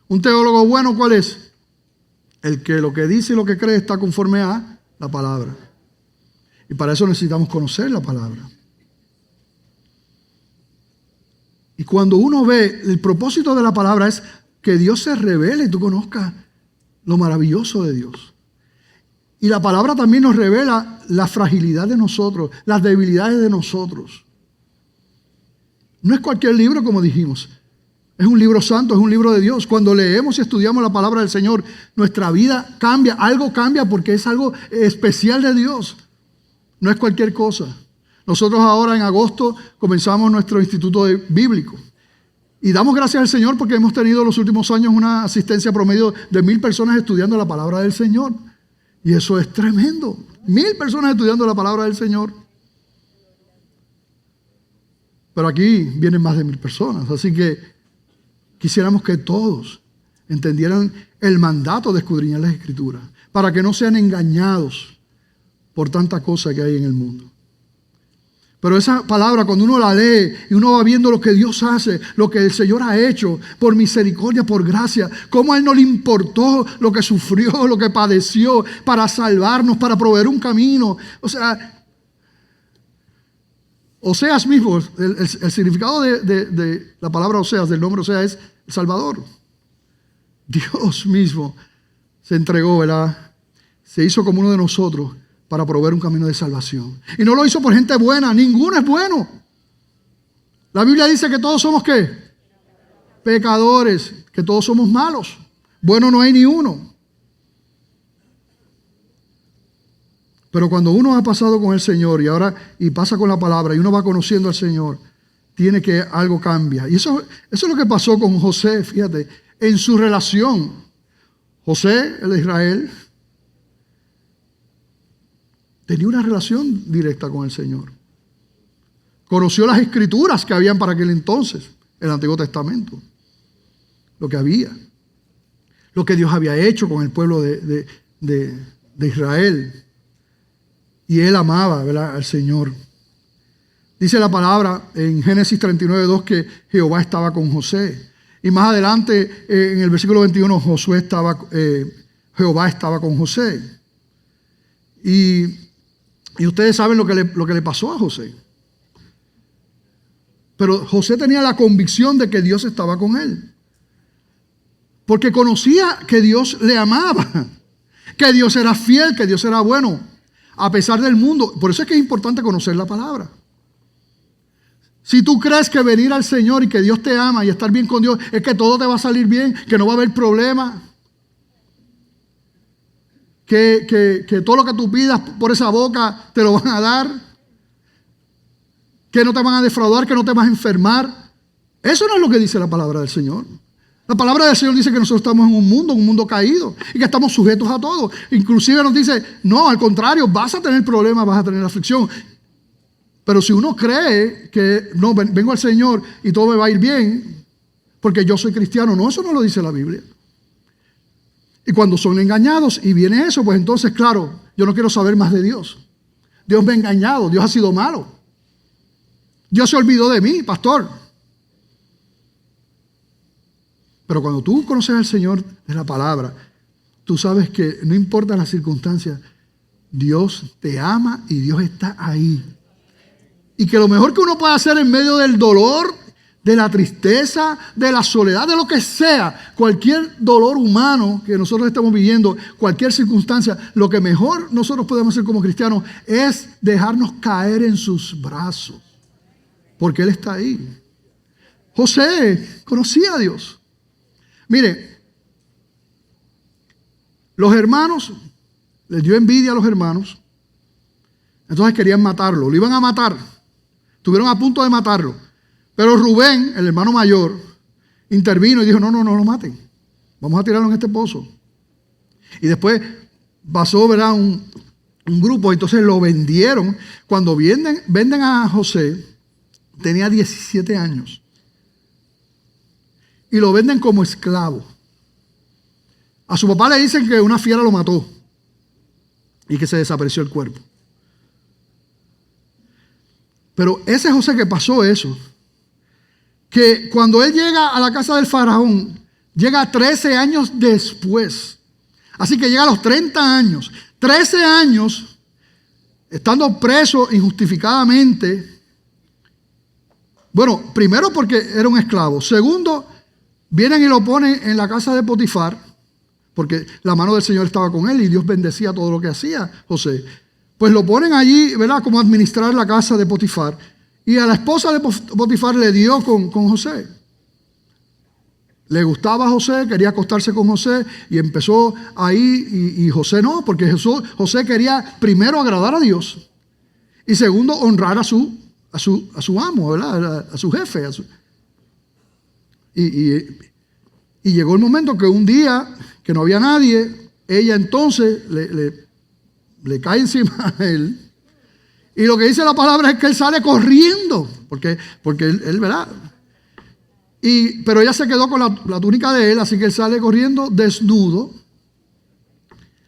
Un teólogo bueno, ¿cuál es? El que lo que dice y lo que cree está conforme a la palabra. Y para eso necesitamos conocer la palabra. Y cuando uno ve, el propósito de la palabra es que Dios se revele y tú conozcas lo maravilloso de Dios. Y la palabra también nos revela la fragilidad de nosotros, las debilidades de nosotros. No es cualquier libro, como dijimos. Es un libro santo, es un libro de Dios. Cuando leemos y estudiamos la palabra del Señor, nuestra vida cambia, algo cambia porque es algo especial de Dios. No es cualquier cosa. Nosotros ahora en agosto comenzamos nuestro instituto bíblico. Y damos gracias al Señor porque hemos tenido los últimos años una asistencia promedio de 1,000 personas estudiando la palabra del Señor. Y eso es tremendo. 1,000 personas estudiando la palabra del Señor. Pero aquí vienen más de 1,000 personas. Así que quisiéramos que todos entendieran el mandato de escudriñar las Escrituras, para que no sean engañados por tanta cosa que hay en el mundo. Pero esa palabra, cuando uno la lee y uno va viendo lo que Dios hace, lo que el Señor ha hecho, por misericordia, por gracia, cómo a Él no le importó lo que sufrió, lo que padeció, para salvarnos, para proveer un camino. O sea, Oseas mismo, el significado de la palabra Oseas, del nombre Oseas, es el Salvador. Dios mismo se entregó, ¿verdad? Se hizo como uno de nosotros para proveer un camino de salvación. Y no lo hizo por gente buena, ninguno es bueno. La Biblia dice que todos somos ¿qué? Pecadores, que todos somos malos. Bueno no hay ni uno. Pero cuando uno ha pasado con el Señor y pasa con la palabra y uno va conociendo al Señor, tiene que algo cambia. Y eso es lo que pasó con José, fíjate, en su relación. José, el de Israel, tenía una relación directa con el Señor. Conoció las Escrituras que habían para aquel entonces, el Antiguo Testamento. Lo que había. Lo que Dios había hecho con el pueblo de Israel. Y él amaba, ¿verdad?, al Señor. Dice la palabra en Génesis 39:2 que Jehová estaba con José. Y más adelante, en el versículo 21, Jehová estaba con José. Y ustedes saben lo que le pasó a José. Pero José tenía la convicción de que Dios estaba con él. Porque conocía que Dios le amaba. Que Dios era fiel, que Dios era bueno. A pesar del mundo. Por eso es que es importante conocer la palabra. Si tú crees que venir al Señor y que Dios te ama y estar bien con Dios es que todo te va a salir bien, que no va a haber problema, que todo lo que tú pidas por esa boca te lo van a dar, que no te van a defraudar, que no te vas a enfermar, eso no es lo que dice la palabra del Señor. La palabra del Señor dice que nosotros estamos en un mundo caído y que estamos sujetos a todo. Inclusive nos dice, no, al contrario, vas a tener problemas, vas a tener aflicción. Pero si uno cree que no, vengo al Señor y todo me va a ir bien porque yo soy cristiano, no, eso no lo dice la Biblia. Y cuando son engañados y viene eso, pues entonces, claro, Yo no quiero saber más de Dios. Dios me ha engañado, Dios ha sido malo. Dios se olvidó de mí, pastor. Pero cuando tú conoces al Señor de la palabra, tú sabes que no importa las circunstancias, Dios te ama y Dios está ahí. Y que lo mejor que uno puede hacer en medio del dolor, de la tristeza, de la soledad, de lo que sea, cualquier dolor humano que nosotros estemos viviendo, cualquier circunstancia, lo que mejor nosotros podemos hacer como cristianos es dejarnos caer en sus brazos, porque Él está ahí. José conocía a Dios. Mire, los hermanos, les dio envidia a los hermanos, entonces querían matarlo, lo iban a matar, estuvieron a punto de matarlo. Pero Rubén, el hermano mayor, intervino y dijo, no lo maten. Vamos a tirarlo en este pozo. Y después pasó, ¿verdad?, un grupo, entonces lo vendieron. Cuando venden a José, tenía 17 años. Y lo venden como esclavo. A su papá le dicen que una fiera lo mató y que se desapareció el cuerpo. Pero ese José que pasó eso, que cuando él llega a la casa del faraón, llega 13 años después. Así que llega a los 30 años. 13 años estando preso injustificadamente. Bueno, primero porque era un esclavo. Segundo, vienen y lo ponen en la casa de Potifar, porque la mano del Señor estaba con él y Dios bendecía todo lo que hacía José. Pues lo ponen allí, ¿verdad?, como administrar la casa de Potifar. Y a la esposa de Potifar le dio con José. Le gustaba a José, quería acostarse con José y empezó ahí. Y José no, porque José quería primero agradar a Dios y segundo honrar a su amo, ¿verdad?, a su jefe. Y llegó el momento que un día que no había nadie, ella entonces le cae encima a él. Y lo que dice la palabra es que él sale corriendo, porque él ¿verdad? Pero ella se quedó con la túnica de él, así que él sale corriendo desnudo.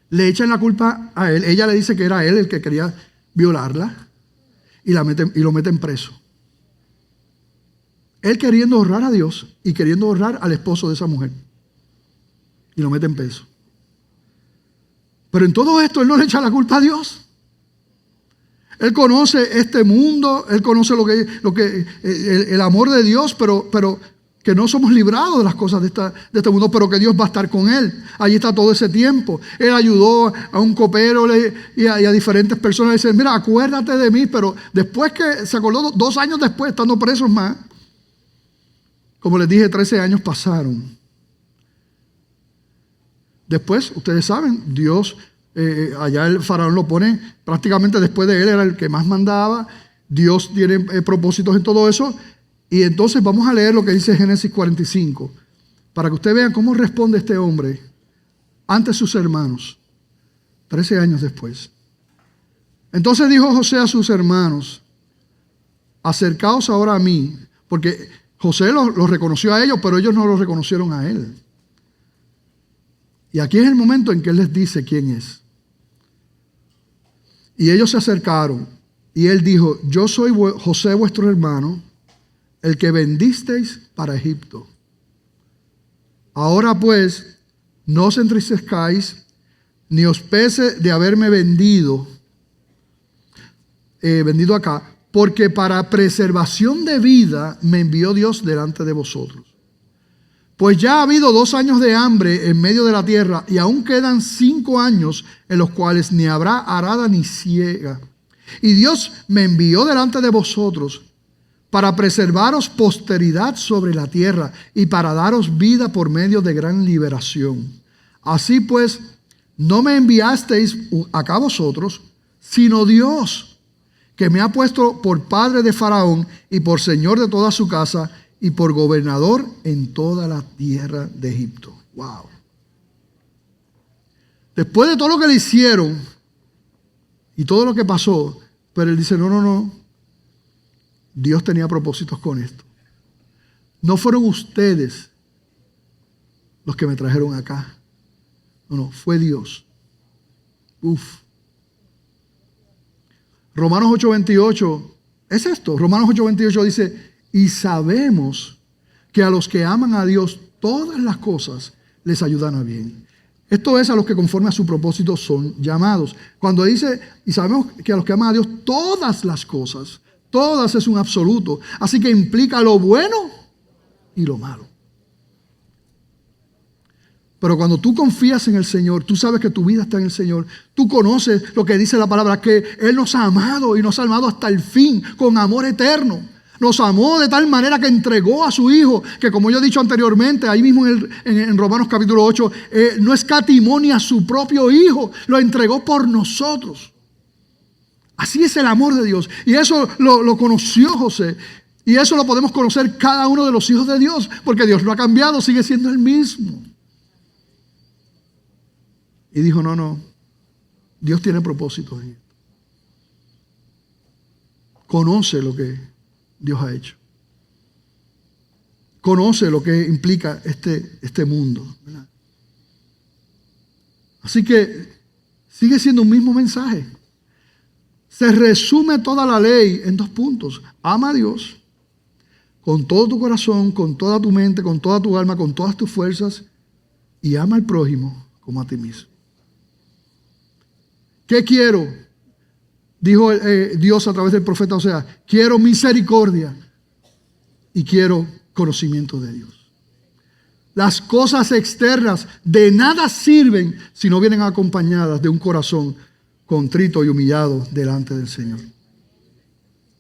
Le echan la culpa a él. Ella le dice que era él el que quería violarla y lo meten preso. Él queriendo honrar a Dios y queriendo honrar al esposo de esa mujer. Y lo meten preso. Pero en todo esto él no le echa la culpa a Dios. Él conoce este mundo, él conoce el amor de Dios, pero que no somos librados de las cosas de este mundo, pero que Dios va a estar con él. Allí está todo ese tiempo. Él ayudó a un copero y a diferentes personas. Le dicen, mira, acuérdate de mí, pero después que se acordó, 2 años después, estando presos más, como les dije, 13 años pasaron. Después, ustedes saben, Dios... allá el faraón lo pone prácticamente después de él, era el que más mandaba. Dios tiene propósitos en todo eso. Y entonces vamos a leer lo que dice Génesis 45 para que ustedes vean cómo responde este hombre ante sus hermanos 13 años después. Entonces dijo José a sus hermanos, acercaos ahora a mí, porque José los reconoció a ellos, pero ellos no los reconocieron a él. Y aquí es el momento en que él les dice quién es. Y ellos se acercaron y él dijo, yo soy José vuestro hermano, el que vendisteis para Egipto. Ahora pues, no os entristezcáis, ni os pese de haberme vendido acá, porque para preservación de vida me envió Dios delante de vosotros. Pues ya ha habido 2 años de hambre en medio de la tierra, y aún quedan 5 años en los cuales ni habrá arada ni siega. Y Dios me envió delante de vosotros para preservaros posteridad sobre la tierra y para daros vida por medio de gran liberación. Así pues, no me enviasteis acá vosotros, sino Dios, que me ha puesto por padre de Faraón y por señor de toda su casa y por gobernador en toda la tierra de Egipto. Wow. Después de todo lo que le hicieron y todo lo que pasó, pero él dice, no. Dios tenía propósitos con esto. No fueron ustedes los que me trajeron acá. No, fue Dios. Romanos 8:28 es esto. Romanos 8:28 dice, y sabemos que a los que aman a Dios todas las cosas les ayudan a bien. Esto es a los que conforme a su propósito son llamados. Cuando dice, y sabemos que a los que aman a Dios todas las cosas, todas es un absoluto. Así que implica lo bueno y lo malo. Pero cuando tú confías en el Señor, tú sabes que tu vida está en el Señor. Tú conoces lo que dice la palabra, que Él nos ha amado y nos ha amado hasta el fin, con amor eterno. Nos amó de tal manera que entregó a su Hijo, que como yo he dicho anteriormente, ahí mismo en Romanos capítulo 8, no escatimó ni a su propio Hijo, lo entregó por nosotros. Así es el amor de Dios. Y eso lo conoció José. Y eso lo podemos conocer cada uno de los hijos de Dios, porque Dios no ha cambiado, sigue siendo el mismo. Y dijo, no, Dios tiene propósitos en esto. Conoce lo que Dios ha hecho. Conoce lo que implica este mundo, ¿verdad? Así que sigue siendo un mismo mensaje. Se resume toda la ley en 2 puntos. Ama a Dios con todo tu corazón, con toda tu mente, con toda tu alma, con todas tus fuerzas, y ama al prójimo como a ti mismo. ¿Qué quiero? Dijo Dios a través del profeta Oseas, quiero misericordia y quiero conocimiento de Dios. Las cosas externas de nada sirven si no vienen acompañadas de un corazón contrito y humillado delante del Señor.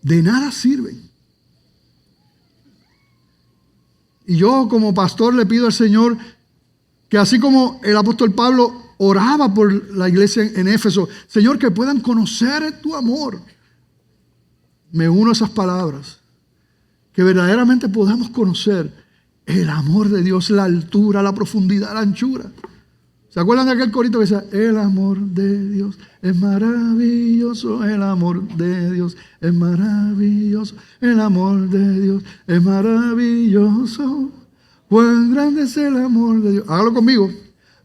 De nada sirven. Y yo como pastor le pido al Señor que así como el apóstol Pablo oraba por la iglesia en Éfeso, Señor, que puedan conocer tu amor. Me uno a esas palabras. Que verdaderamente podamos conocer el amor de Dios, la altura, la profundidad, la anchura. ¿Se acuerdan de aquel corito que decía, el amor de Dios es maravilloso, el amor de Dios es maravilloso, el amor de Dios es maravilloso, cuán grande es el amor de Dios? Hágalo conmigo.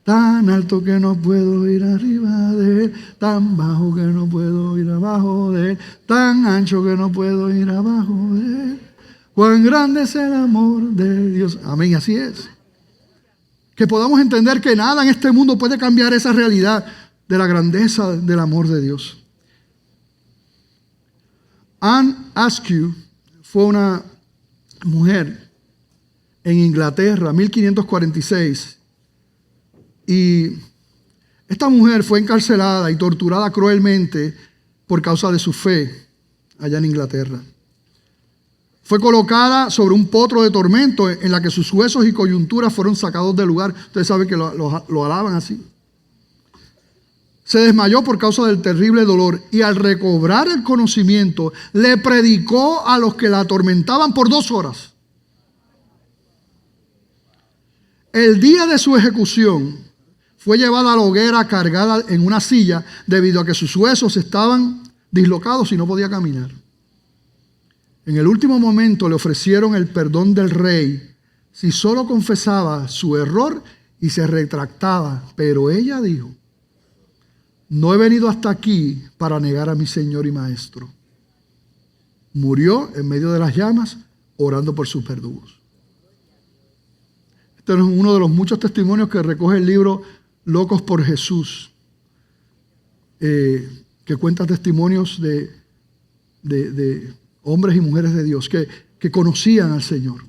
Tan alto que no puedo ir arriba de Él, tan bajo que no puedo ir abajo de Él, tan ancho que no puedo ir abajo de Él. Cuán grande es el amor de Dios. Amén, así es. Que podamos entender que nada en este mundo puede cambiar esa realidad de la grandeza del amor de Dios. Anne Askew fue una mujer en Inglaterra, 1546. Y esta mujer fue encarcelada y torturada cruelmente por causa de su fe allá en Inglaterra. Fue colocada sobre un potro de tormento en la que sus huesos y coyunturas fueron sacados del lugar. Ustedes saben que lo alaban así. Se desmayó por causa del terrible dolor y al recobrar el conocimiento le predicó a los que la atormentaban por 2 horas. El día de su ejecución fue llevada a la hoguera cargada en una silla debido a que sus huesos estaban dislocados y no podía caminar. En el último momento le ofrecieron el perdón del rey si solo confesaba su error y se retractaba. Pero ella dijo, no he venido hasta aquí para negar a mi Señor y Maestro. Murió en medio de las llamas orando por sus verdugos. Este es uno de los muchos testimonios que recoge el libro Locos por Jesús, que cuenta testimonios de hombres y mujeres de Dios que conocían al Señor.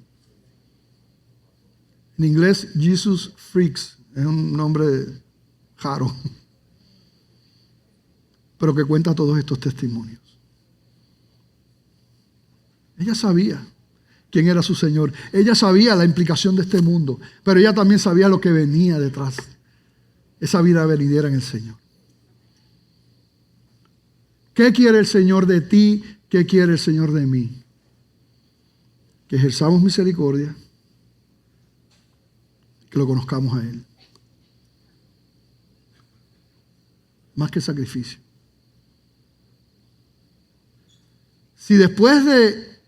En inglés, Jesus Freaks, es un nombre raro, pero que cuenta todos estos testimonios. Ella sabía quién era su Señor. Ella sabía la implicación de este mundo, pero ella también sabía lo que venía detrás. Esa vida venidera en el Señor. ¿Qué quiere el Señor de ti? ¿Qué quiere el Señor de mí? Que ejerzamos misericordia, que lo conozcamos a Él. Más que sacrificio. Si después de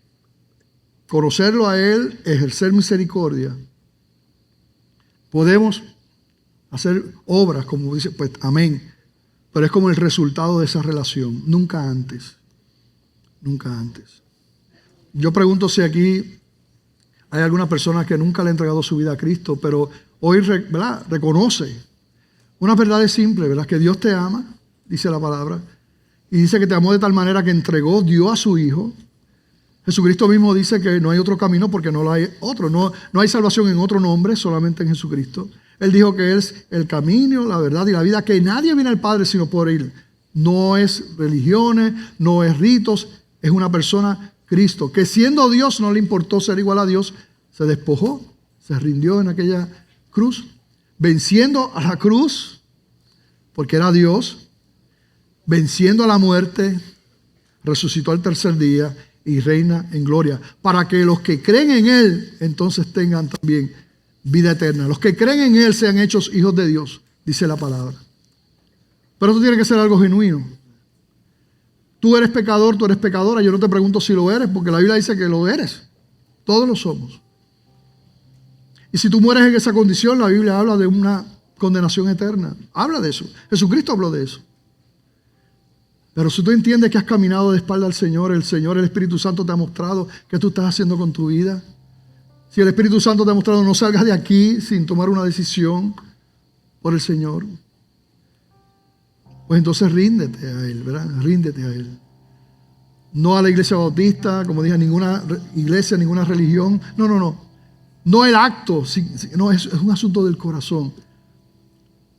conocerlo a Él, ejercer misericordia, podemos hacer obras, como dice, pues amén. Pero es como el resultado de esa relación, nunca antes. nunca antes. Yo pregunto si aquí hay alguna persona que nunca le ha entregado su vida a Cristo, pero hoy, ¿verdad?, reconoce una verdad simple, ¿verdad?, que Dios te ama, dice la palabra, y dice que te amó de tal manera que entregó, dio a su Hijo. Jesucristo mismo dice que no hay otro camino porque no lo hay otro. No hay salvación en otro nombre, solamente en Jesucristo. Él dijo que Él es el camino, la verdad y la vida, que nadie viene al Padre sino por Él. No es religiones, no es ritos, es una persona, Cristo, que siendo Dios no le importó ser igual a Dios, se despojó, se rindió en aquella cruz, venciendo a la cruz, porque era Dios, venciendo a la muerte, resucitó al tercer día y reina en gloria, para que los que creen en Él entonces tengan también vida eterna. Los que creen en Él sean hechos hijos de Dios, dice la palabra. Pero esto tiene que ser algo genuino. Tú eres pecador, tú eres pecadora. Yo no te pregunto si lo eres, porque la Biblia dice que lo eres. Todos lo somos. Y si tú mueres en esa condición, la Biblia habla de una condenación eterna. Habla de eso. Jesucristo habló de eso. Pero si tú entiendes que has caminado de espalda al Señor, el Espíritu Santo te ha mostrado qué tú estás haciendo con tu vida. Si el Espíritu Santo te ha mostrado, no salgas de aquí sin tomar una decisión por el Señor. Pues entonces ríndete a Él, ¿verdad? Ríndete a Él. No a la iglesia bautista, como dije, a ninguna iglesia, ninguna religión. No. No el acto, no, es un asunto del corazón.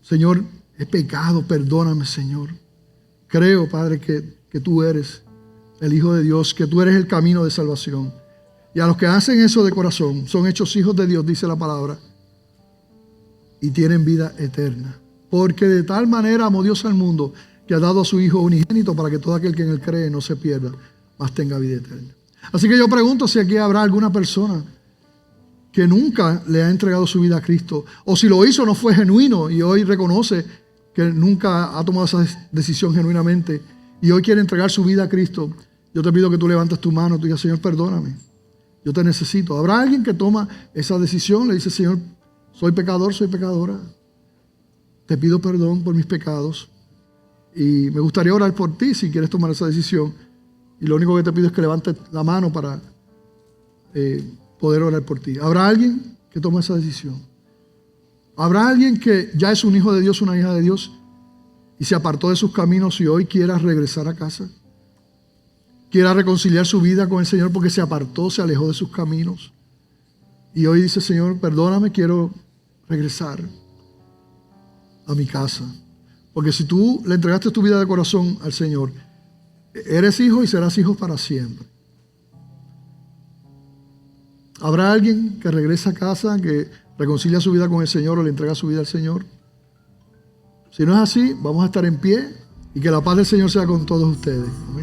Señor, he pecado, perdóname, Señor. Creo, Padre, que tú eres el Hijo de Dios, que tú eres el camino de salvación. Y a los que hacen eso de corazón, son hechos hijos de Dios, dice la palabra, y tienen vida eterna. Porque de tal manera amó Dios al mundo, que ha dado a su Hijo unigénito para que todo aquel que en Él cree no se pierda, mas tenga vida eterna. Así que yo pregunto si aquí habrá alguna persona que nunca le ha entregado su vida a Cristo, o si lo hizo no fue genuino y hoy reconoce que nunca ha tomado esa decisión genuinamente y hoy quiere entregar su vida a Cristo. Yo te pido que tú levantes tu mano y tú digas: Señor, perdóname, yo te necesito. ¿Habrá alguien que toma esa decisión? Le dice: Señor, soy pecador, soy pecadora, te pido perdón por mis pecados y me gustaría orar por ti si quieres tomar esa decisión, y lo único que te pido es que levantes la mano para poder orar por ti. ¿Habrá alguien que tome esa decisión? ¿Habrá alguien que ya es un hijo de Dios, una hija de Dios y se apartó de sus caminos y hoy quiera regresar a casa? Quiera reconciliar su vida con el Señor porque se apartó, se alejó de sus caminos y hoy dice: Señor, perdóname, quiero regresar a mi casa. Porque si tú le entregaste tu vida de corazón al Señor, eres hijo y serás hijo para siempre. ¿Habrá alguien que regrese a casa, que reconcilia su vida con el Señor o le entrega su vida al Señor? Si no es así, vamos a estar en pie y que la paz del Señor sea con todos ustedes. Amén.